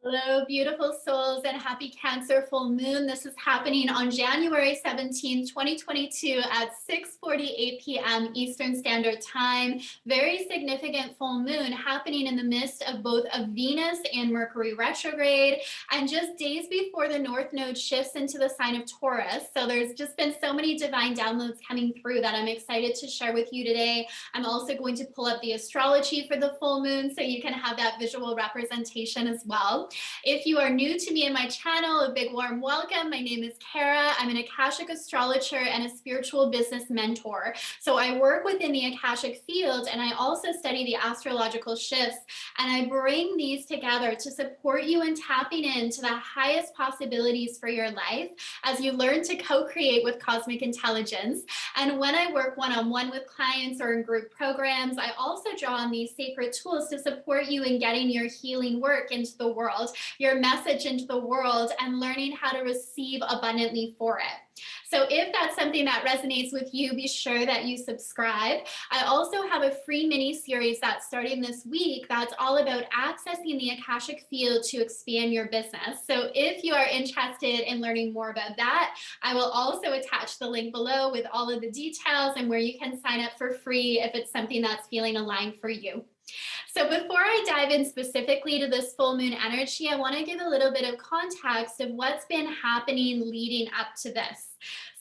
Hello, beautiful souls, and happy Cancer full moon. This is happening on January 17th, 2022 at 6:48 p.m. Eastern Standard Time. Very significant full moon happening in the midst of both a Venus and Mercury retrograde, and just days before the North Node shifts into the sign of Taurus. So there's just been so many divine downloads coming through that I'm excited to share with you today. I'm also going to pull up the astrology for the full moon so you can have that visual representation as well. If you are new to me and my channel, a big warm welcome. My name is Kara. I'm an Akashic astrologer and a spiritual business mentor. So I work within the Akashic Field, and I also study the astrological shifts, and I bring these together to support you in tapping into the highest possibilities for your life as you learn to co-create with cosmic intelligence. And when I work one-on-one with clients or in group programs, I also draw on these sacred tools to support you in getting your healing work into the world, your message into the world, and learning how to receive abundantly for it. So if that's something that resonates with you, be sure that you subscribe. I also have a free mini series that's starting this week that's all about accessing the Akashic Field to expand your business. So if you are interested in learning more about that, I will also attach the link below with all of the details and where you can sign up for free if it's something that's feeling aligned for you. So before I dive in specifically to this full moon energy, I want to give a little bit of context of what's been happening leading up to this.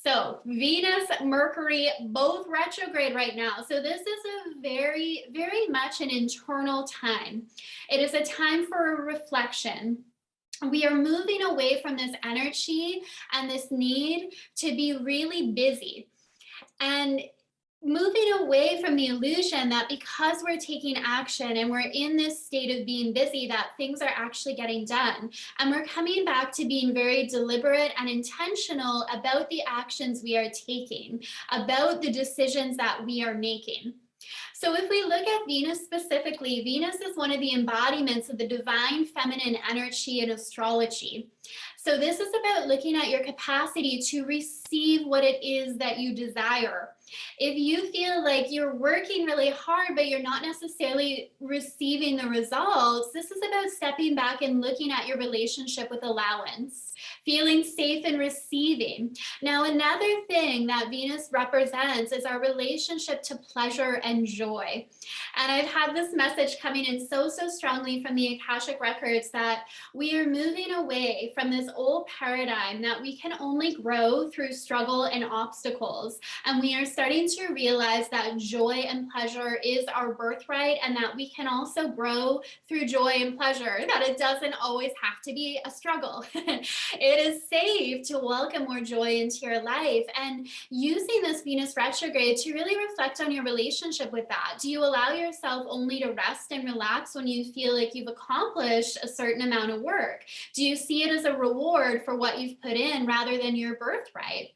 So Venus, Mercury, both retrograde right now. So this is a very, very much an internal time. It is a time for reflection. We are moving away from this energy and this need to be really busy, and moving away from the illusion that because we're taking action and we're in this state of being busy, that things are actually getting done. And we're coming back to being very deliberate and intentional about the actions we are taking, about the decisions that we are making. So if we look at Venus specifically, Venus is one of the embodiments of the divine feminine energy in astrology. So this is about looking at your capacity to receive what it is that you desire. If you feel like you're working really hard, but you're not necessarily receiving the results, this is about stepping back and looking at your relationship with allowance, feeling safe and receiving. Now, another thing that Venus represents is our relationship to pleasure and joy. And I've had this message coming in so strongly from the Akashic records that we are moving away from this old paradigm that we can only grow through struggle and obstacles. And we are starting to realize that joy and pleasure is our birthright, and that we can also grow through joy and pleasure, that it doesn't always have to be a struggle. It is safe to welcome more joy into your life, and using this Venus retrograde to really reflect on your relationship with that. Do you allow yourself only to rest and relax when you feel like you've accomplished a certain amount of work? Do you see it as a reward for what you've put in rather than your birthright?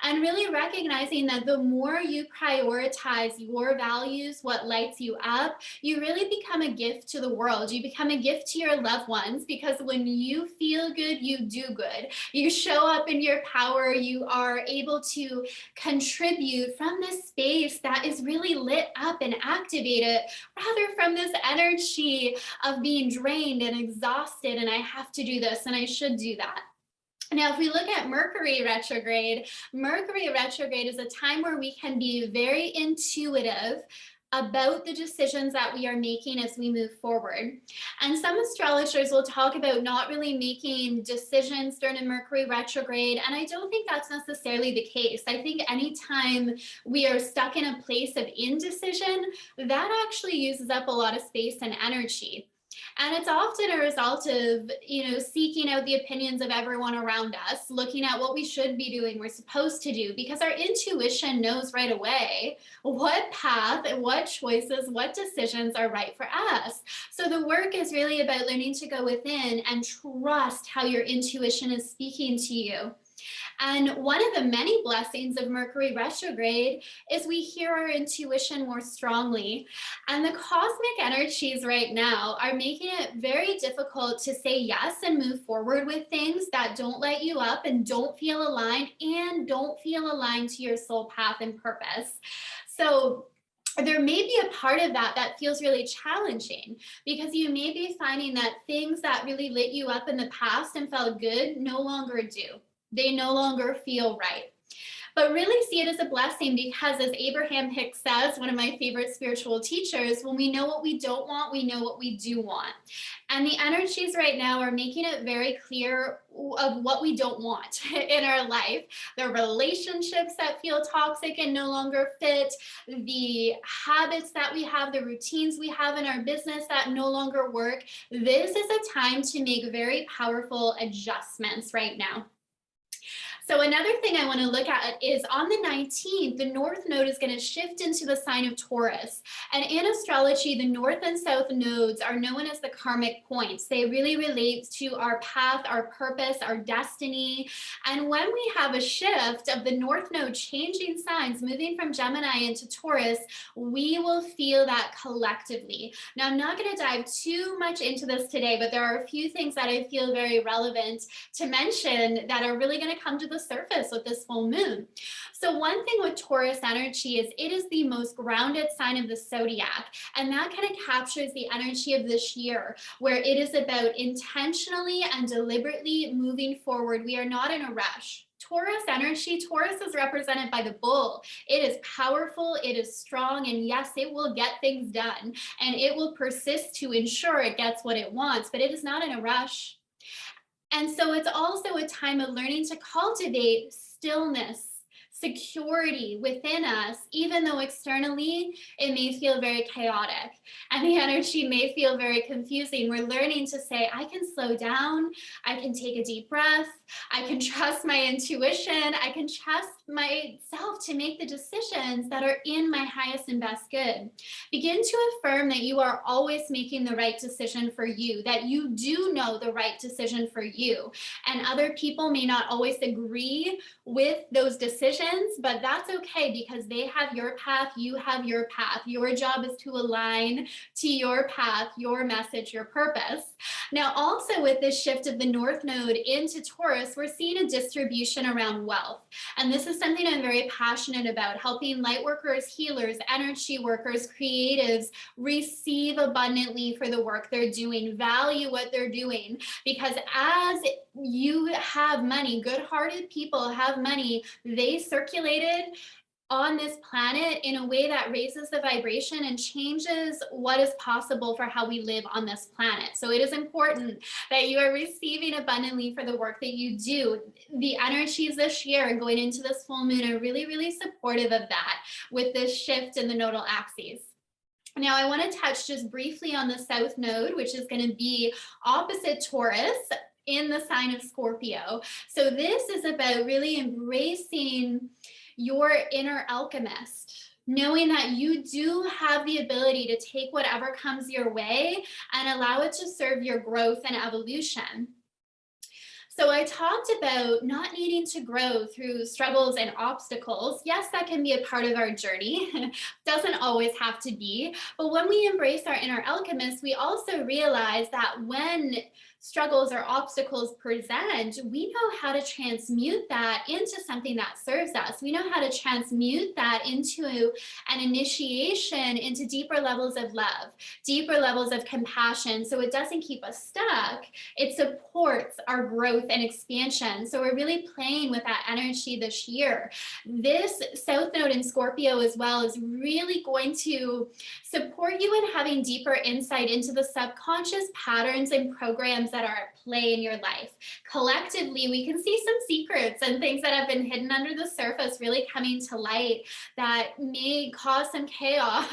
And really recognizing that the more you prioritize your values, what lights you up, you really become a gift to the world. You become a gift to your loved ones, because when you feel good, you do good. You show up in your power. You are able to contribute from this space that is really lit up and activated, rather from this energy of being drained and exhausted, and I have to do this and I should do that. Now, if we look at Mercury retrograde is a time where we can be very intuitive about the decisions that we are making as we move forward. And some astrologers will talk about not really making decisions during a Mercury retrograde, and I don't think that's necessarily the case. I think anytime we are stuck in a place of indecision, that actually uses up a lot of space and energy. And it's often a result of, seeking out the opinions of everyone around us, looking at what we should be doing, we're supposed to do, because our intuition knows right away what path and what choices, what decisions are right for us. So the work is really about learning to go within and trust how your intuition is speaking to you. And one of the many blessings of Mercury retrograde is we hear our intuition more strongly. And the cosmic energies right now are making it very difficult to say yes and move forward with things that don't light you up and don't feel aligned to your soul path and purpose. So there may be a part of that that feels really challenging, because you may be finding that things that really lit you up in the past and felt good no longer do. They no longer feel right. But really see it as a blessing, because as Abraham Hicks says, one of my favorite spiritual teachers, when we know what we don't want, we know what we do want. And the energies right now are making it very clear of what we don't want in our life. The relationships that feel toxic and no longer fit, the habits that we have, the routines we have in our business that no longer work. This is a time to make very powerful adjustments right now. So another thing I want to look at is on the 19th, the North Node is going to shift into the sign of Taurus. And in astrology, the North and South nodes are known as the karmic points. They really relate to our path, our purpose, our destiny. And when we have a shift of the North Node changing signs, moving from Gemini into Taurus, we will feel that collectively. Now, I'm not going to dive too much into this today, but there are a few things that I feel very relevant to mention that are really going to come to the surface with this full moon. So one thing with Taurus energy is it is the most grounded sign of the zodiac, and that kind of captures the energy of this year, where it is about intentionally and deliberately moving forward. We are not in a rush. Taurus energy, Taurus is represented by the bull. It is powerful, it is strong, and yes, it will get things done, and it will persist to ensure it gets what it wants, but it is not in a rush. And so it's also a time of learning to cultivate stillness, security within us, even though externally it may feel very chaotic and the energy may feel very confusing. We're learning to say, I can slow down, I can take a deep breath, I can trust my intuition, I can trust myself to make the decisions that are in my highest and best good. Begin to affirm that you are always making the right decision for you, that you do know the right decision for you. And other people may not always agree with those decisions, but that's okay, because they have your path, you have your path. Your job is to align to your path, your message, your purpose. Now, also with this shift of the North Node into Taurus, we're seeing a distribution around wealth. And this is something I'm very passionate about, helping light workers, healers, energy workers, creatives receive abundantly for the work they're doing, value what they're doing, because as you have money, good-hearted people have money, they circulated on this planet in a way that raises the vibration and changes what is possible for how we live on this planet. So it is important that you are receiving abundantly for the work that you do. The energies this year going into this full moon are really, really supportive of that with this shift in the nodal axes. Now, I want to touch just briefly on the South Node, which is going to be opposite Taurus in the sign of Scorpio. So this is about really embracing your inner alchemist, knowing that you do have the ability to take whatever comes your way and allow it to serve your growth and evolution. So I talked about not needing to grow through struggles and obstacles. Yes, that can be a part of our journey. Doesn't always have to be. But when we embrace our inner alchemist, we also realize that when struggles or obstacles present, we know how to transmute that into something that serves us. We know how to transmute that into an initiation into deeper levels of love, deeper levels of compassion. So it doesn't keep us stuck. It supports our growth and expansion. So we're really playing with that energy this year. This South Node in Scorpio as well is really going to support you in having deeper insight into the subconscious patterns and programs that are at play in your life. Collectively, we can see some secrets and things that have been hidden under the surface really coming to light that may cause some chaos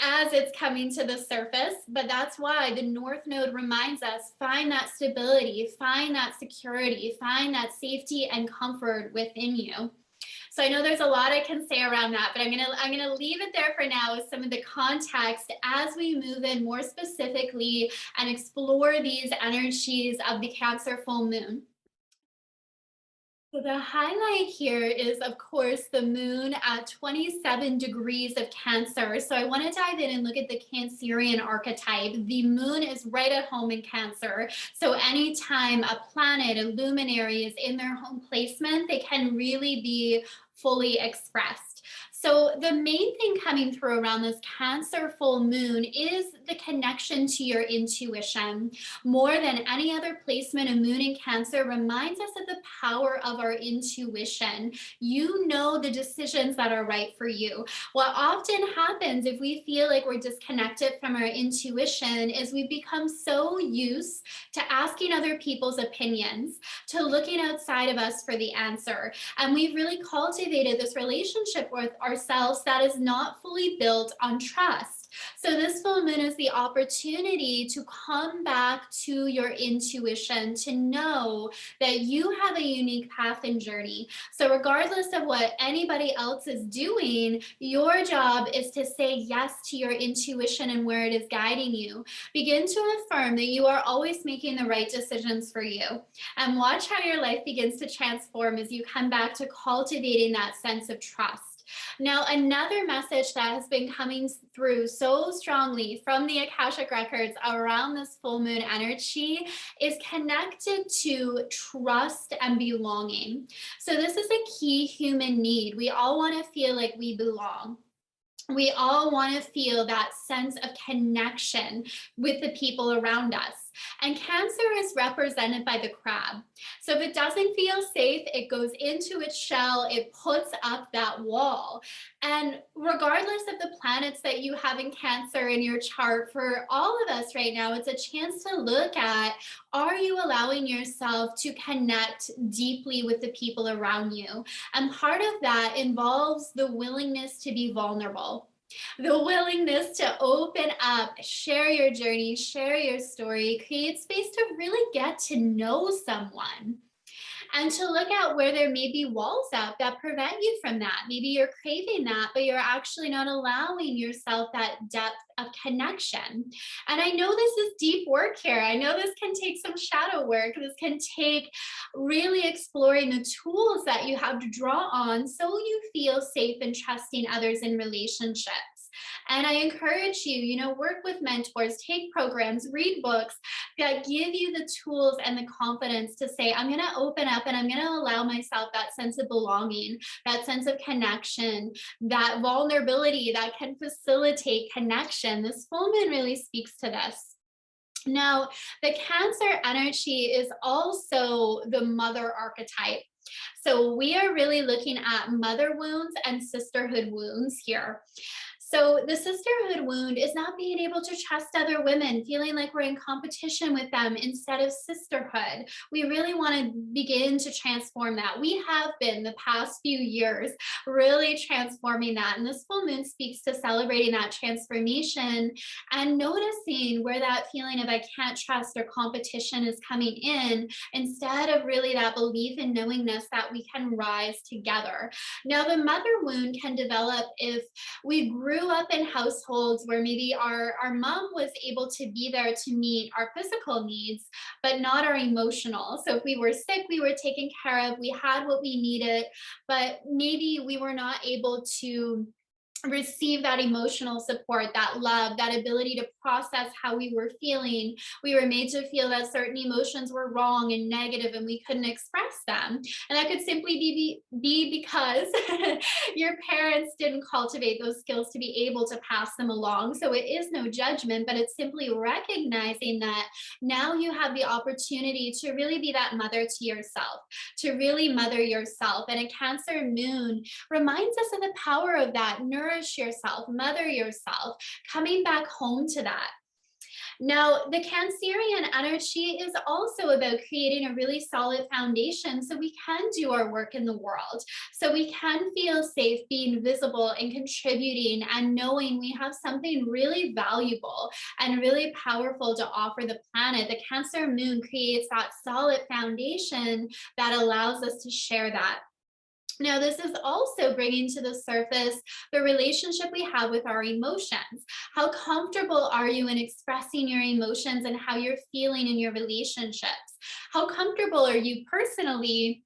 as it's coming to the surface. But that's why the North Node reminds us, find that stability, find that security, find that safety and comfort within you. So I know there's a lot I can say around that, but I'm gonna leave it there for now with some of the context as we move in more specifically and explore these energies of the Cancer full moon. So the highlight here is, of course, the moon at 27 degrees of Cancer. So I want to dive in and look at the Cancerian archetype. The moon is right at home in Cancer. So anytime a planet, a luminary is in their home placement, they can really be fully expressed. So the main thing coming through around this Cancer full moon is the connection to your intuition. More than any other placement, a moon in Cancer reminds us of the power of our intuition. You know the decisions that are right for you. What often happens if we feel like we're disconnected from our intuition is we become so used to asking other people's opinions, to looking outside of us for the answer. And we've really cultivated this relationship with ourselves that is not fully built on trust. So this full moon is the opportunity to come back to your intuition, to know that you have a unique path and journey. So regardless of what anybody else is doing, your job is to say yes to your intuition and where it is guiding you. Begin to affirm that you are always making the right decisions for you. And watch how your life begins to transform as you come back to cultivating that sense of trust. Now, another message that has been coming through so strongly from the Akashic records around this full moon energy is connected to trust and belonging. So this is a key human need. We all want to feel like we belong. We all want to feel that sense of connection with the people around us. And Cancer is represented by the crab. So if it doesn't feel safe, it goes into its shell, it puts up that wall. And regardless of the planets that you have in Cancer in your chart, for all of us right now, it's a chance to look at, are you allowing yourself to connect deeply with the people around you? And part of that involves the willingness to be vulnerable. The willingness to open up, share your journey, share your story, create space to really get to know someone. And to look at where there may be walls up that prevent you from that. Maybe you're craving that, but you're actually not allowing yourself that depth of connection. And I know this is deep work here. I know this can take some shadow work. This can take really exploring the tools that you have to draw on so you feel safe and trusting others in relationships. And I encourage you, work with mentors, take programs, read books that give you the tools and the confidence to say, I'm going to open up and I'm going to allow myself that sense of belonging, that sense of connection, that vulnerability that can facilitate connection. This full moon really speaks to this. Now, the Cancer energy is also the mother archetype. So we are really looking at mother wounds and sisterhood wounds here. So the sisterhood wound is not being able to trust other women, feeling like we're in competition with them instead of sisterhood. We really want to begin to transform that. We have been the past few years really transforming that. And this full moon speaks to celebrating that transformation and noticing where that feeling of I can't trust or competition is coming in, instead of really that belief and knowingness that we can rise together. Now, the mother wound can develop if we grew up in households where maybe our mom was able to be there to meet our physical needs, but not our emotional. So if we were sick, we were taken care of, we had what we needed, but maybe we were not able to receive that emotional support, that love, that ability to process how we were feeling. We were made to feel that certain emotions were wrong and negative and we couldn't express them. And that could simply be because your parents didn't cultivate those skills to be able to pass them along. So it is no judgment, but it's simply recognizing that now you have the opportunity to really be that mother to yourself, to really mother yourself. And a Cancer moon reminds us of the power of that. Nourish yourself, mother yourself, coming back home to that. Now, the Cancerian energy is also about creating a really solid foundation so we can do our work in the world, so we can feel safe being visible and contributing and knowing we have something really valuable and really powerful to offer the planet. The Cancer moon creates that solid foundation that allows us to share that. Now, this is also bringing to the surface the relationship we have with our emotions. How comfortable are you in expressing your emotions and how you're feeling in your relationships? How comfortable are you personally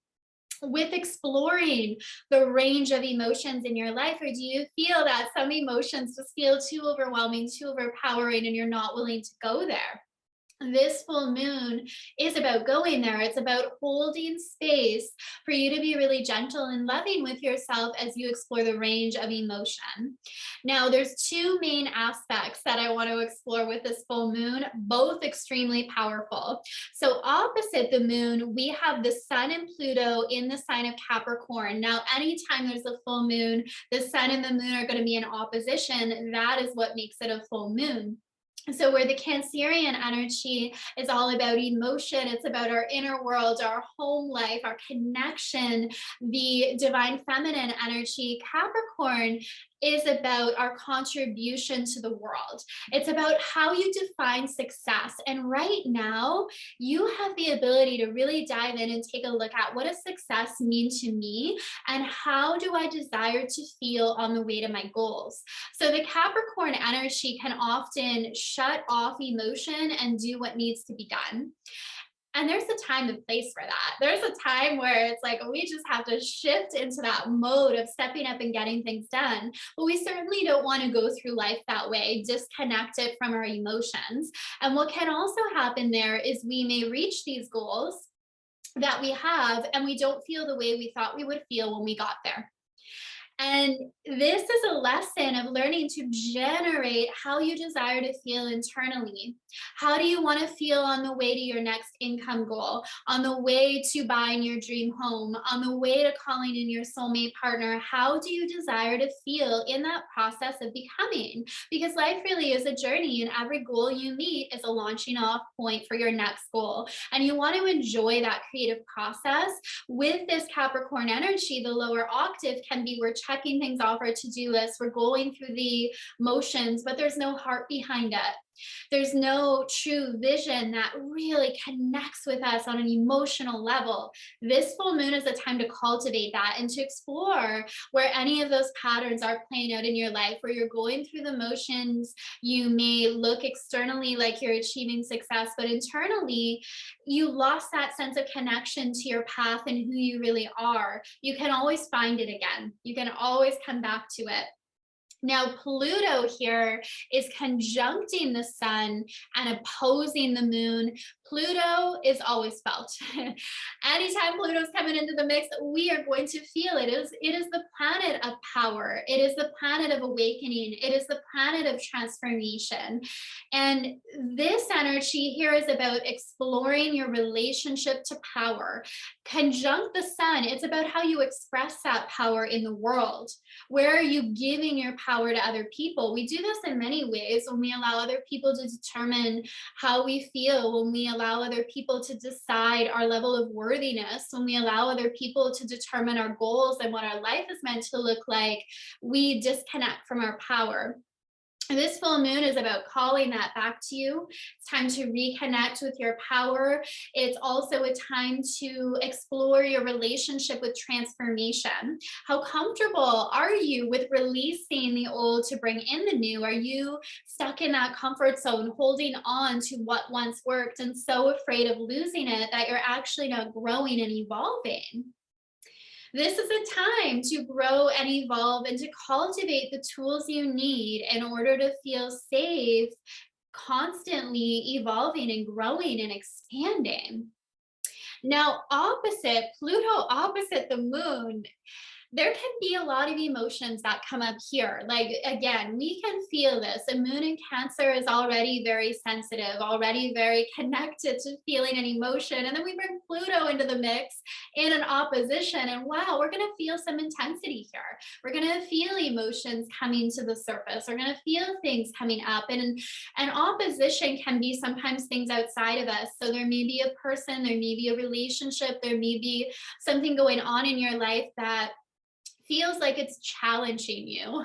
with exploring the range of emotions in your life? Or do you feel that some emotions just feel too overwhelming, too overpowering, and you're not willing to go there? This full moon is about going there. It's about holding space for you to be really gentle and loving with yourself as you explore the range of emotion. Now, there's two main aspects that I want to explore with this full moon, both extremely powerful. So, opposite the moon, we have the sun and Pluto in the sign of Capricorn. Now, anytime there's a full moon, the sun and the moon are going to be in opposition. That is what makes it a full moon. So where the Cancerian energy is all about emotion, it's about our inner world, our home life, our connection, the divine feminine energy, Capricorn is about our contribution to the world. It's about how you define success. And right now, you have the ability to really dive in and take a look at what does success mean to me and how do I desire to feel on the way to my goals. So the Capricorn energy can often shut off emotion and do what needs to be done. And there's a time and place for that. There's a time where it's like we just have to shift into that mode of stepping up and getting things done. But we certainly don't want to go through life that way, disconnected from our emotions. And what can also happen there is we may reach these goals that we have and we don't feel the way we thought we would feel when we got there. And this is a lesson of learning to generate how you desire to feel internally. How do you want to feel on the way to your next income goal, on the way to buying your dream home, on the way to calling in your soulmate partner? How do you desire to feel in that process of becoming? Because life really is a journey, and every goal you meet is a launching off point for your next goal. And you want to enjoy that creative process. With this Capricorn energy, the lower octave can be we're checking things off our to-do list, we're going through the motions, but there's no heart behind it. There's no true vision that really connects with us on an emotional level. This full moon is a time to cultivate that and to explore where any of those patterns are playing out in your life, where you're going through the motions. You may look externally like you're achieving success, but internally, you lost that sense of connection to your path and who you really are. You can always find it again. You can always come back to it. Now, Pluto here is conjuncting the sun and opposing the moon. Pluto is always felt. Anytime Pluto's coming into the mix, we are going to feel it. It is the planet of power. It is the planet of awakening. It is the planet of transformation. And this energy here is about exploring your relationship to power. Conjunct the sun, it's about how you express that power in the world. Where are you giving your power to other people? We do this in many ways when we allow other people to determine how we feel, when we allow other people to decide our level of worthiness, when we allow other people to determine our goals and what our life is meant to look like, we disconnect from our power. This full moon is about calling that back to you. It's time to reconnect with your power. It's also a time to explore your relationship with transformation. How comfortable are you with releasing the old to bring in the new? Are you stuck in that comfort zone, holding on to what once worked and so afraid of losing it that you're actually not growing and evolving? This is a time to grow and evolve and to cultivate the tools you need in order to feel safe, constantly evolving and growing and expanding. Now, Pluto opposite the moon, there can be a lot of emotions that come up here. Like, again, we can feel this. The moon in Cancer is already very sensitive, already very connected to feeling an emotion. And then we bring Pluto into the mix in an opposition. And wow, we're going to feel some intensity here. We're going to feel emotions coming to the surface. We're going to feel things coming up. And an opposition can be sometimes things outside of us. So there may be a person, there may be a relationship, there may be something going on in your life that feels like it's challenging you.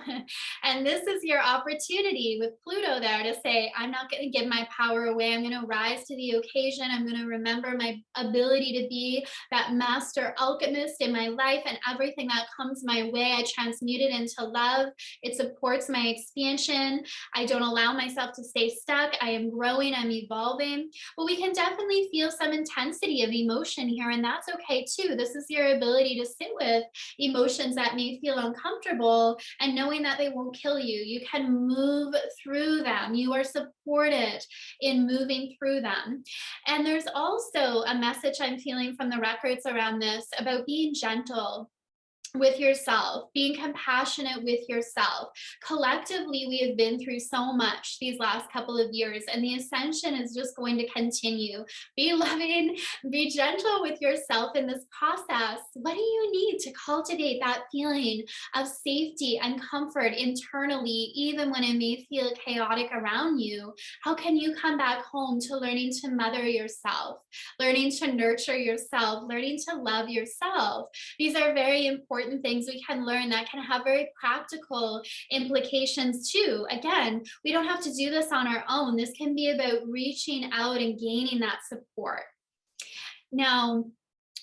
And this is your opportunity with Pluto there to say, I'm not going to give my power away. I'm going to rise to the occasion. I'm going to remember my ability to be that master alchemist in my life, and everything that comes my way, I transmute it into love. It supports my expansion. I don't allow myself to stay stuck. I am growing, I'm evolving. But we can definitely feel some intensity of emotion here, and that's okay too. This is your ability to sit with emotions that that may feel uncomfortable, and knowing that they won't kill you. You can move through them. You are supported in moving through them. And there's also a message I'm feeling from the records around this about being gentle with yourself, being compassionate with yourself. Collectively, we have been through so much these last couple of years, and the ascension is just going to continue. Be loving, be gentle with yourself in this process. What do you need to cultivate that feeling of safety and comfort internally, even when it may feel chaotic around you? How can you come back home to learning to mother yourself, learning to nurture yourself, learning to love yourself? These are very important things we can learn that can have very practical implications too. Again, we don't have to do this on our own. This can be about reaching out and gaining that support. Now,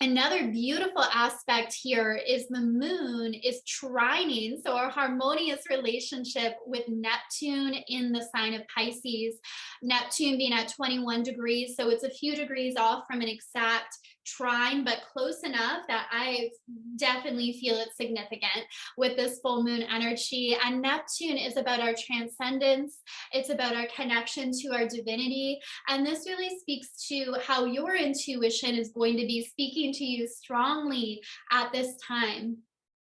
another beautiful aspect here is the moon is trining, so our harmonious relationship with Neptune in the sign of Pisces. Neptune being at 21 degrees, so it's a few degrees off from an exact trine, but close enough that I definitely feel it's significant with this full moon energy. And Neptune is about our transcendence. It's about our connection to our divinity. And this really speaks to how your intuition is going to be speaking to you strongly at this time.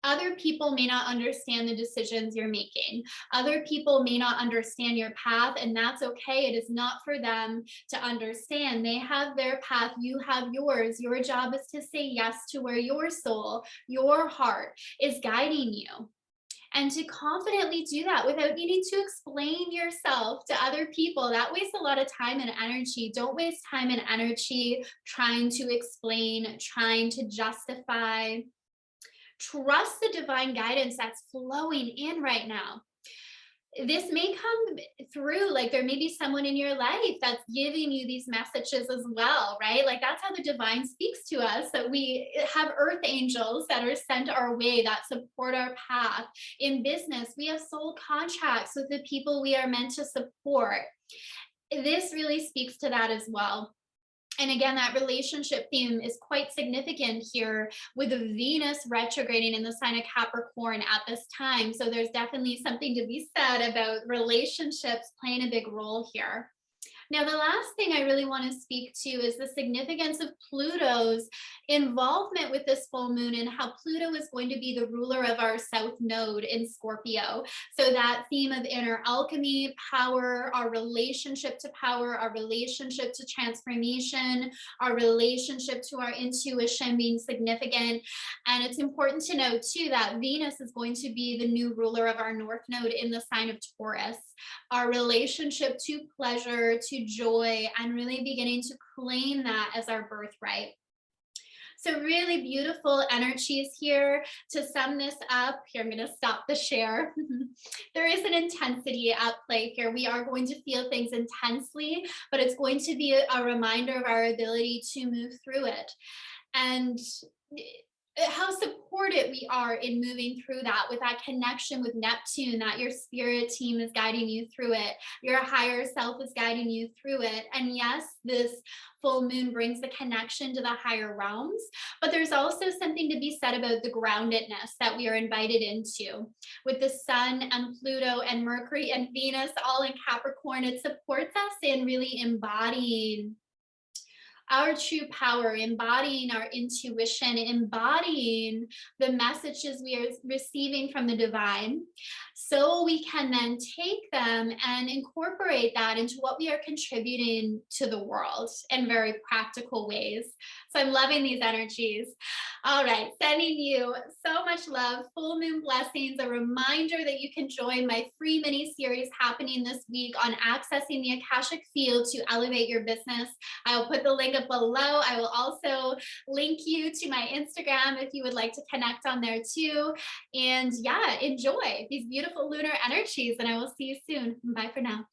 Other people may not understand the decisions you're making. Other people may not understand your path, and that's okay. It is not for them to understand. They have their path, you have yours. Your job is to say yes to where your soul, your heart is guiding you. And to confidently do that without needing to explain yourself to other people. That wastes a lot of time and energy. Don't waste time and energy trying to explain, trying to justify. Trust the divine guidance that's flowing in right now. This may come through, like there may be someone in your life that's giving you these messages as well, right? Like that's how the divine speaks to us, that we have earth angels that are sent our way that support our path. In business, we have soul contracts with the people we are meant to support. This really speaks to that as well. And again, that relationship theme is quite significant here with the Venus retrograding in the sign of Capricorn at this time. So there's definitely something to be said about relationships playing a big role here. Now, the last thing I really want to speak to is the significance of Pluto's involvement with this full moon and how Pluto is going to be the ruler of our south node in Scorpio. So that theme of inner alchemy, power, our relationship to power, our relationship to transformation, our relationship to our intuition being significant. And it's important to note too that Venus is going to be the new ruler of our north node in the sign of Taurus. Our relationship to pleasure, to joy, and really beginning to claim that as our birthright. So really beautiful energies here. To sum this up, here I'm going to stop the share. There is an intensity at play here. We are going to feel things intensely, but it's going to be a reminder of our ability to move through it. And how supported we are in moving through that, with that connection with Neptune, that your spirit team is guiding you through it, your higher self is guiding you through it. And yes, this full moon brings the connection to the higher realms, but there's also something to be said about the groundedness that we are invited into. With the sun and Pluto and Mercury and Venus all in Capricorn, it supports us in really embodying our true power, embodying our intuition, embodying the messages we are receiving from the divine, so we can then take them and incorporate that into what we are contributing to the world in very practical ways. So I'm loving these energies. All right, sending you so much love, full moon blessings, a reminder that you can join my free mini series happening this week on accessing the Akashic Field to elevate your business. I'll put the link up below. I will also link you to my Instagram if you would like to connect on there too. And yeah, enjoy these beautiful lunar energies, and I will see you soon. Bye for now.